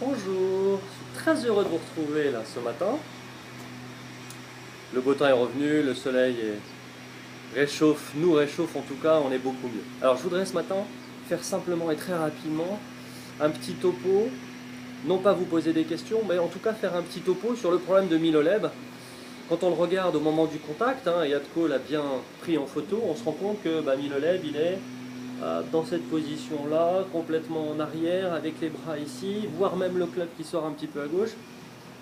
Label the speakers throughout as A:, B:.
A: Bonjour, je suis très heureux de vous retrouver là ce matin. Le beau temps est revenu, le soleil nous réchauffe en tout cas, on est beaucoup mieux. Alors je voudrais ce matin faire simplement et très rapidement un petit topo, non pas vous poser des questions, mais en tout cas faire un petit topo sur le problème de Miloleb. Quand on le regarde au moment du contact, et Yatko l'a bien pris en photo, on se rend compte que Miloleb il est dans cette position-là, complètement en arrière, avec les bras ici, voire même le club qui sort un petit peu à gauche.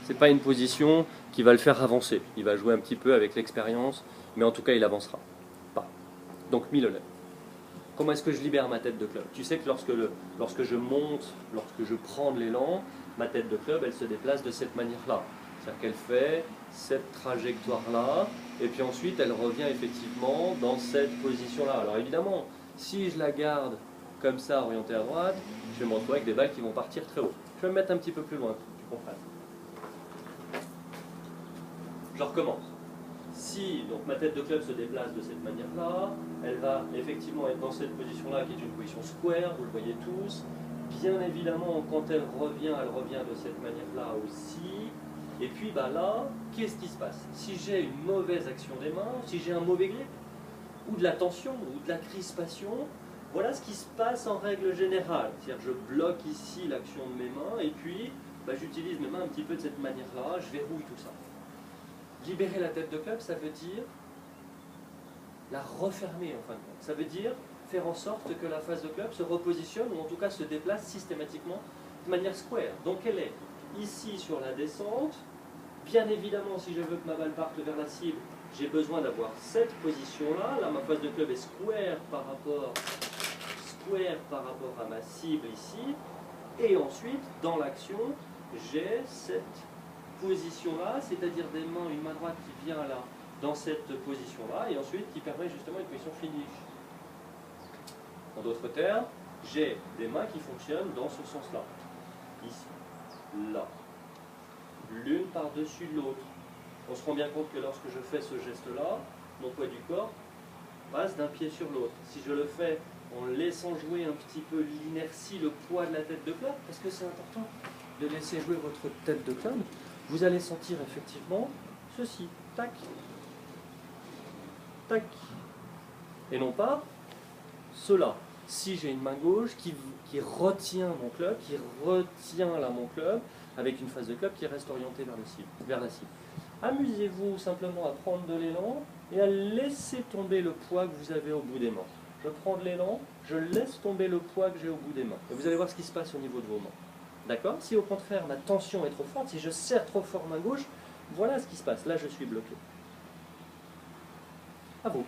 A: C'est pas une position qui va le faire avancer. Il va jouer un petit peu avec l'expérience, mais en tout cas, il avancera pas. Donc, Miloleb. Comment est-ce que je libère ma tête de club? Tu sais que lorsque je monte, lorsque je prends de l'élan, ma tête de club, elle se déplace de cette manière-là. C'est-à-dire qu'elle fait cette trajectoire-là, et puis ensuite, elle revient effectivement dans cette position-là. Alors évidemment, si je la garde comme ça, orientée à droite, je vais me retrouver avec des balles qui vont partir très haut. Je vais me mettre un petit peu plus loin, pour que tu comprennes. Je recommence. Si donc, ma tête de club se déplace de cette manière-là, elle va effectivement être dans cette position-là qui est une position square, vous le voyez tous. Bien évidemment, quand elle revient de cette manière-là aussi. Et puis là, qu'est-ce qui se passe? Si j'ai une mauvaise action des mains, si j'ai un mauvais grip, ou de la tension, ou de la crispation, voilà ce qui se passe en règle générale. C'est-à-dire que je bloque ici l'action de mes mains, et puis j'utilise mes mains un petit peu de cette manière-là, je verrouille tout ça. Libérer la tête de club, ça veut dire la refermer en fin de compte. Ça veut dire faire en sorte que la face de club se repositionne, ou en tout cas se déplace systématiquement de manière square. Donc elle est ici sur la descente. Bien évidemment, si je veux que ma balle parte vers la cible, j'ai besoin d'avoir cette position-là. Là, ma face de club est square par rapport à ma cible ici. Et ensuite, dans l'action, j'ai cette position-là, c'est-à-dire une main droite qui vient là, dans cette position-là, et ensuite qui permet justement une position finish. En d'autres termes, j'ai des mains qui fonctionnent dans ce sens-là. Ici, là. L'une par-dessus l'autre. On se rend bien compte que lorsque je fais ce geste-là, mon poids du corps passe d'un pied sur l'autre. Si je le fais en laissant jouer un petit peu l'inertie, le poids de la tête de club, parce que c'est important de laisser jouer votre tête de club, vous allez sentir effectivement ceci, tac, tac, et non pas cela. Si j'ai une main gauche qui retient mon club, qui retient là mon club, avec une face de club qui reste orientée vers la cible. Amusez-vous simplement à prendre de l'élan et à laisser tomber le poids que vous avez au bout des mains. Je prends de l'élan, je laisse tomber le poids que j'ai au bout des mains. Et vous allez voir ce qui se passe au niveau de vos mains. D'accord? Si au contraire ma tension est trop forte, si je serre trop fort ma gauche, voilà ce qui se passe. Là, je suis bloqué. À vous.